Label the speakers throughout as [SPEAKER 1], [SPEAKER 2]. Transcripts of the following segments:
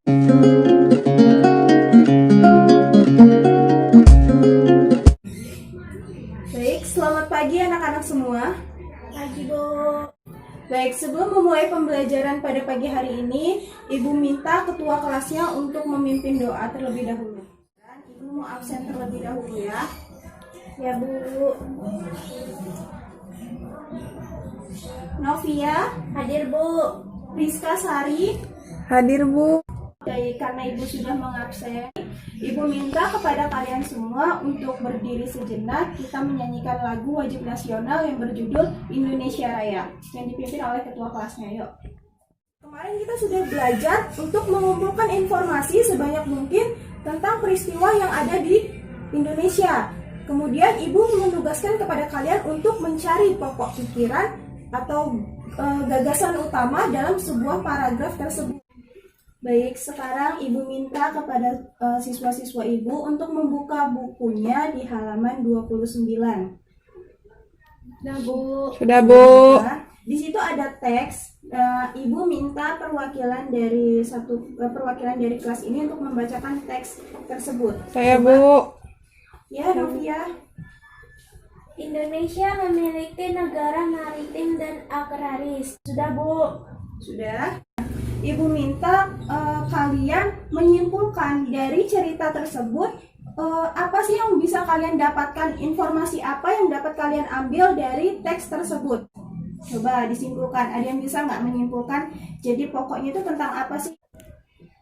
[SPEAKER 1] Baik, selamat pagi anak-anak semua.
[SPEAKER 2] Pagi, Bu.
[SPEAKER 1] Baik, sebelum memulai pembelajaran pada pagi hari ini, Ibu minta ketua kelasnya untuk memimpin doa terlebih dahulu. Ibu mau absen terlebih dahulu ya.
[SPEAKER 2] Ya, Bu.
[SPEAKER 1] Novia,
[SPEAKER 2] Hadir, Bu.
[SPEAKER 1] Rizka Sari.
[SPEAKER 3] Hadir, Bu.
[SPEAKER 1] Baik, karena Ibu sudah mengabsen, Ibu minta kepada kalian semua untuk berdiri sejenak. Kita menyanyikan lagu wajib nasional yang berjudul Indonesia Raya yang dipimpin oleh ketua kelasnya. Yuk. Kemarin kita sudah belajar untuk mengumpulkan informasi sebanyak mungkin tentang peristiwa yang ada di Indonesia. Kemudian Ibu menugaskan kepada kalian untuk mencari pokok pikiran atau gagasan utama dalam sebuah paragraf tersebut. Baik, sekarang Ibu minta kepada siswa-siswa Ibu untuk membuka bukunya di halaman 29.
[SPEAKER 2] Nah, Bu.
[SPEAKER 3] Sudah, Bu.
[SPEAKER 1] Nah, di situ ada teks. Ibu minta perwakilan dari kelas ini untuk membacakan teks tersebut.
[SPEAKER 3] Saya, Bu.
[SPEAKER 1] Ya, Novia.
[SPEAKER 2] Indonesia memiliki negara maritim dan agraris. Sudah, Bu.
[SPEAKER 1] Sudah. Ibu minta kalian menyimpulkan dari cerita tersebut apa sih yang bisa kalian dapatkan, informasi apa yang dapat kalian ambil dari teks tersebut. Coba disimpulkan, ada yang bisa nggak menyimpulkan jadi pokoknya itu tentang apa sih?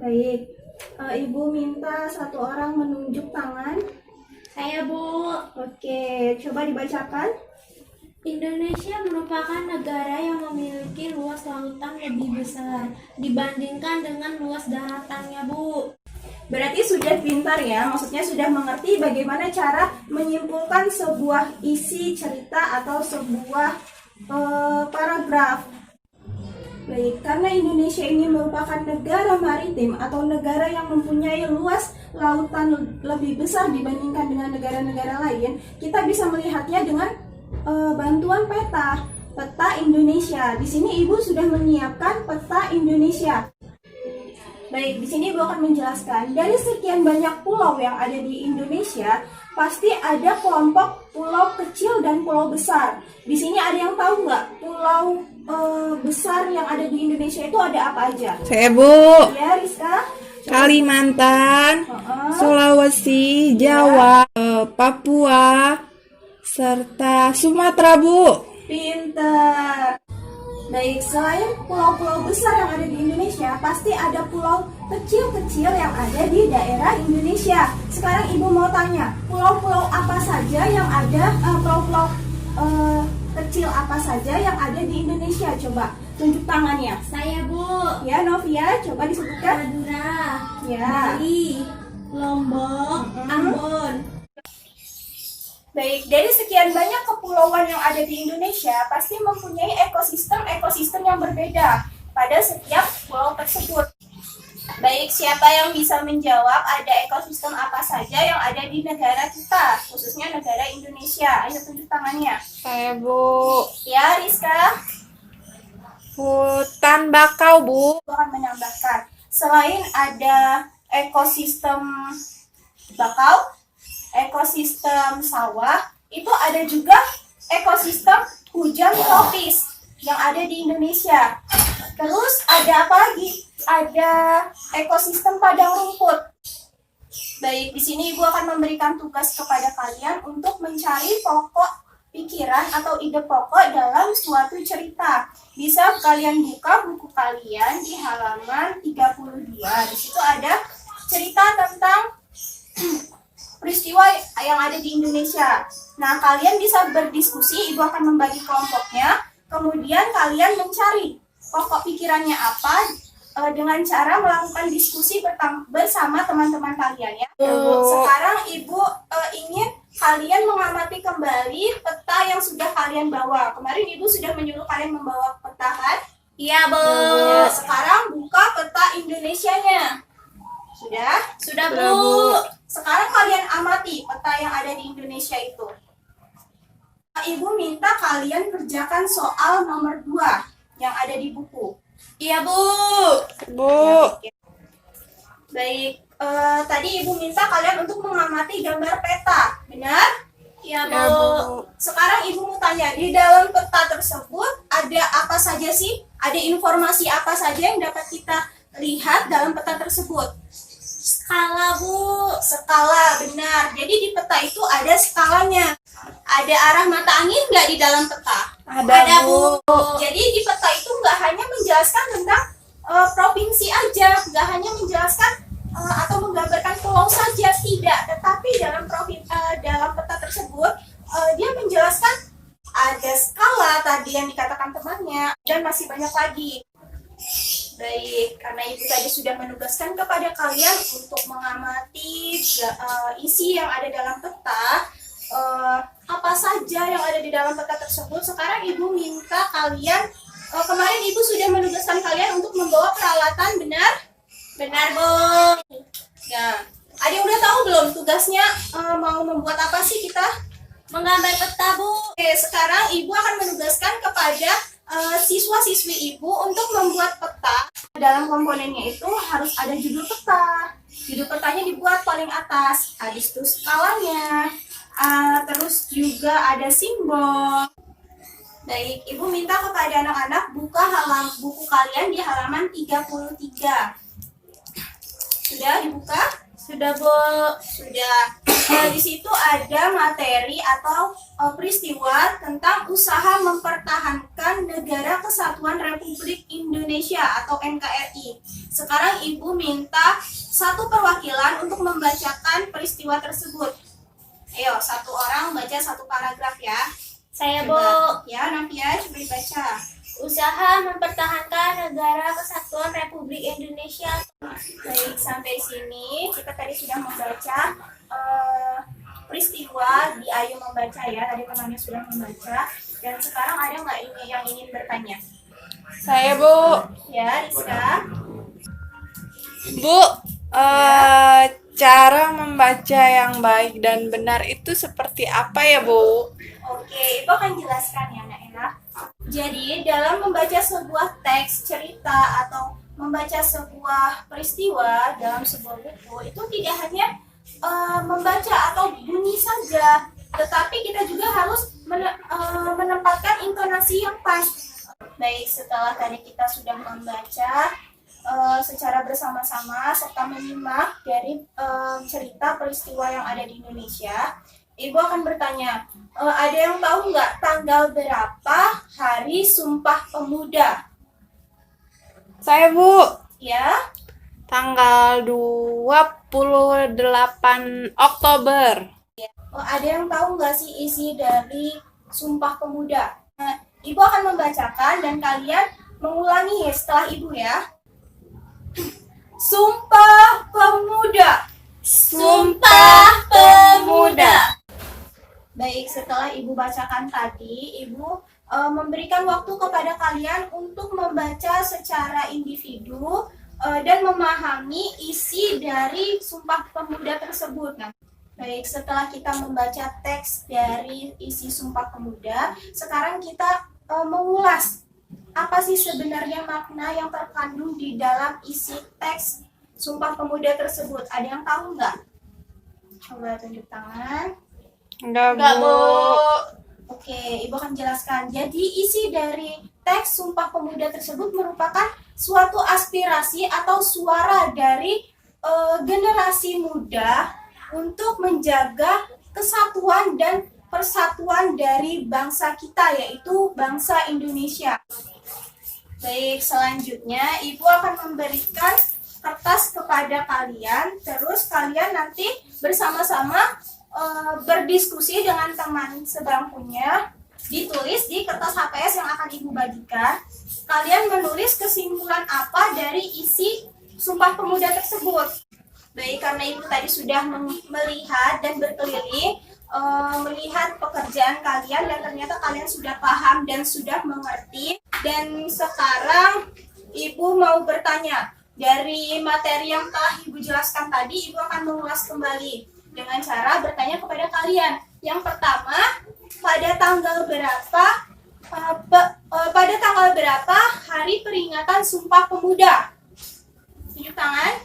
[SPEAKER 1] Baik, Ibu minta satu orang menunjuk tangan.
[SPEAKER 2] Saya, Bu.
[SPEAKER 1] Oke, coba dibacakan.
[SPEAKER 2] Indonesia merupakan negara yang memiliki luas lautan lebih besar dibandingkan dengan luas daratannya, Bu.
[SPEAKER 1] Berarti sudah pintar ya, maksudnya sudah mengerti bagaimana cara menyimpulkan sebuah isi cerita atau sebuah paragraf. Baik, karena Indonesia ini merupakan negara maritim atau negara yang mempunyai luas lautan lebih besar dibandingkan dengan negara-negara lain, kita bisa melihatnya dengan bantuan peta Indonesia. Di sini Ibu sudah menyiapkan peta Indonesia. Baik, di sini Ibu akan menjelaskan dari sekian banyak pulau yang ada di Indonesia, pasti ada kelompok pulau kecil dan pulau besar. Di sini ada yang tahu nggak pulau besar yang ada di Indonesia itu ada apa aja?
[SPEAKER 3] Saya, Bu.
[SPEAKER 1] Ya, Rizka.
[SPEAKER 3] Kalimantan, Sulawesi, Jawa, Papua, serta Sumatera, Bu.
[SPEAKER 1] Pintar. Baik, selain pulau-pulau besar yang ada di Indonesia, pasti ada pulau kecil-kecil yang ada di daerah Indonesia. Sekarang Ibu mau tanya, pulau-pulau apa saja yang ada, pulau-pulau kecil apa saja yang ada di Indonesia? Coba tunjuk tangannya.
[SPEAKER 2] Saya, Bu.
[SPEAKER 1] Ya, Novia, coba disebutkan.
[SPEAKER 2] Madura,
[SPEAKER 1] Ya.
[SPEAKER 2] Bali, Lombok, Ambon.
[SPEAKER 1] Baik, dari sekian banyak kepulauan yang ada di Indonesia, pasti mempunyai ekosistem yang berbeda pada setiap pulau tersebut. Baik, siapa yang bisa menjawab ada ekosistem apa saja yang ada di negara kita, khususnya negara Indonesia? Ayo tunjuk tangannya.
[SPEAKER 3] Saya, Bu.
[SPEAKER 1] Ya, Rizka.
[SPEAKER 3] Hutan bakau, Bu.
[SPEAKER 1] Aku akan menambahkan, selain ada ekosistem bakau, ekosistem sawah, itu ada juga ekosistem hujan tropis yang ada di Indonesia. Terus ada apa lagi? Ada ekosistem padang rumput. Baik, di sini Ibu akan memberikan tugas kepada kalian untuk mencari pokok pikiran atau ide pokok dalam suatu cerita. Bisa kalian buka buku kalian di halaman 32. Di situ ada cerita tentang peristiwa yang ada di Indonesia. Nah, kalian bisa berdiskusi, Ibu akan membagi kelompoknya, kemudian kalian mencari pokok pikirannya apa dengan cara melakukan diskusi bersama teman-teman kalian ya. Sekarang Ibu ingin kalian mengamati kembali peta yang sudah kalian bawa. Kemarin Ibu sudah menyuruh kalian membawa peta kan?
[SPEAKER 2] Iya, Bu.
[SPEAKER 1] Ya, sekarang buka peta Indonesianya. Sudah?
[SPEAKER 2] Sudah,
[SPEAKER 3] Sudah,
[SPEAKER 2] Bu.
[SPEAKER 3] Bu.
[SPEAKER 1] Sekarang kalian amati peta yang ada di Indonesia itu. Ibu minta kalian kerjakan soal nomor 2 yang ada di buku.
[SPEAKER 2] Iya, Bu.
[SPEAKER 3] Bu.
[SPEAKER 1] Ya, oke. Baik, tadi Ibu minta kalian untuk mengamati gambar peta, benar?
[SPEAKER 2] Ya,
[SPEAKER 3] Ya, Bu.
[SPEAKER 1] Sekarang Ibu mau tanya, di dalam peta tersebut ada apa saja sih? Ada informasi apa saja yang dapat kita lihat dalam peta tersebut?
[SPEAKER 2] Skala, Bu.
[SPEAKER 1] Skala, benar. Jadi di peta itu ada skalanya. Ada arah mata angin nggak di dalam peta?
[SPEAKER 3] Ada, Bu.
[SPEAKER 1] Jadi di peta itu nggak hanya menjelaskan tentang provinsi aja, nggak hanya menjelaskan atau menggambarkan pulau saja, tidak. Tetapi dalam peta tersebut dia menjelaskan ada skala tadi yang dikatakan temannya dan masih banyak lagi. Baik, karena Ibu tadi sudah menugaskan kepada kalian untuk mengamati isi yang ada dalam peta, apa saja yang ada di dalam peta tersebut. Sekarang Ibu minta kalian, kemarin Ibu sudah menugaskan kalian untuk membawa peralatan, benar? Benar, Bu. Ya, ada yang udah tahu belum tugasnya mau membuat apa sih kita?
[SPEAKER 2] Menggambar peta, Bu.
[SPEAKER 1] Oke, sekarang Ibu akan menugaskan kepada siswa-siswi Ibu untuk membuat peta. Dalam komponennya itu harus ada judul peta. Judul petanya dibuat paling atas, habis itu skalanya, terus juga ada simbol. Baik, Ibu minta kepada anak-anak buka buku kalian di halaman 33. Sudah dibuka?
[SPEAKER 2] Sudah, Bu.
[SPEAKER 1] Sudah. Di situ ada materi atau peristiwa tentang usaha mempertahankan Negara Kesatuan Republik Indonesia atau NKRI. Sekarang Ibu minta satu perwakilan untuk membacakan peristiwa tersebut. Ayo, satu orang baca satu paragraf ya.
[SPEAKER 2] Saya, Bu.
[SPEAKER 1] Coba. Ya, Navia, coba dibaca.
[SPEAKER 2] Usaha mempertahankan Negara Kesatuan Republik Indonesia.
[SPEAKER 1] Baik, sampai sini kita tadi sudah membaca peristiwa di Ayo Membaca ya. Tadi temannya sudah membaca. Dan sekarang ada nggak ini yang ingin bertanya?
[SPEAKER 3] Saya, Bu.
[SPEAKER 1] Ya, Rizka.
[SPEAKER 3] Bu, cara membaca yang baik dan benar itu seperti apa ya, Bu?
[SPEAKER 1] Oke, Ibu akan jelaskan ya, Nak. Jadi, dalam membaca sebuah teks, cerita, atau membaca sebuah peristiwa dalam sebuah buku, itu tidak hanya membaca atau bunyi saja, tetapi kita juga harus menempatkan intonasi yang pas. Baik, setelah tadi kita sudah membaca secara bersama-sama serta menyimak dari cerita peristiwa yang ada di Indonesia, Ibu akan bertanya, ada yang tahu nggak tanggal berapa Hari Sumpah Pemuda?
[SPEAKER 3] Saya, Bu.
[SPEAKER 1] Ya,
[SPEAKER 3] Tanggal 28 Oktober.
[SPEAKER 1] ada yang tahu nggak sih isi dari Sumpah Pemuda? Nah, Ibu akan membacakan dan kalian mengulangi setelah Ibu ya. Sumpah Pemuda.
[SPEAKER 3] Sumpah Pemuda.
[SPEAKER 1] Baik, setelah Ibu bacakan tadi, Ibu memberikan waktu kepada kalian untuk membaca secara individu dan memahami isi dari Sumpah Pemuda tersebut. Nah, baik, setelah kita membaca teks dari isi Sumpah Pemuda, sekarang kita mengulas apa sih sebenarnya makna yang terkandung di dalam isi teks Sumpah Pemuda tersebut. Ada yang tahu nggak? Coba tunjuk tangan.
[SPEAKER 3] Enggak,
[SPEAKER 2] Enggak, Bu.
[SPEAKER 1] Oke, Ibu akan jelaskan. Jadi isi dari teks Sumpah Pemuda tersebut merupakan suatu aspirasi atau suara dari generasi muda untuk menjaga kesatuan dan persatuan dari bangsa kita, yaitu bangsa Indonesia. Baik, selanjutnya Ibu akan memberikan kertas kepada kalian, terus kalian nanti bersama-sama berdiskusi dengan teman sebangkunya, ditulis di kertas HPS yang akan Ibu bagikan. Kalian menulis kesimpulan apa dari isi Sumpah Pemuda tersebut. Baik, karena Ibu tadi sudah melihat dan berkeliling, melihat pekerjaan kalian dan ternyata kalian sudah paham dan sudah mengerti. Dan sekarang Ibu mau bertanya, dari materi yang telah Ibu jelaskan tadi, Ibu akan mengulas kembali dengan cara bertanya kepada kalian. Yang pertama, pada tanggal berapa hari peringatan Sumpah Pemuda? Tunjuk tangan.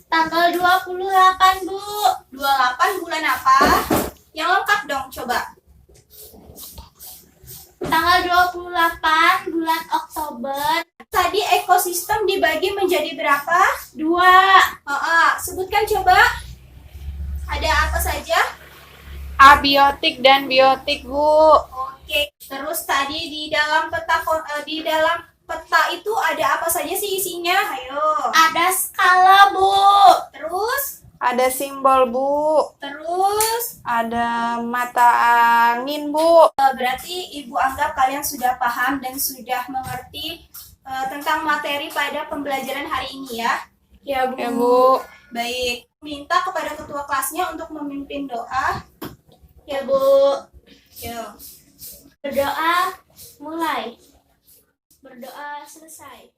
[SPEAKER 2] Tanggal 28, Bu.
[SPEAKER 1] 28 bulan apa? Yang lengkap dong, coba.
[SPEAKER 2] Tanggal 28 bulan Oktober.
[SPEAKER 1] Tadi ekosistem dibagi menjadi berapa?
[SPEAKER 2] 2.
[SPEAKER 1] Sebutkan coba. Ada apa saja?
[SPEAKER 3] Abiotik dan biotik, Bu.
[SPEAKER 1] Oke. Terus tadi di dalam peta itu ada apa saja sih isinya? Ayo.
[SPEAKER 2] Ada skala, Bu.
[SPEAKER 1] Terus,
[SPEAKER 3] Ada simbol, Bu.
[SPEAKER 1] terus.
[SPEAKER 3] Ada mata angin, Bu.
[SPEAKER 1] Berarti Ibu anggap kalian sudah paham dan sudah mengerti tentang materi pada pembelajaran hari ini ya.
[SPEAKER 2] Ya, Bu.
[SPEAKER 3] Ya, Bu.
[SPEAKER 1] Baik. Minta kepada ketua kelasnya untuk memimpin doa.
[SPEAKER 2] Ya, Bu.
[SPEAKER 1] Yo.
[SPEAKER 2] Berdoa mulai. Berdoa selesai.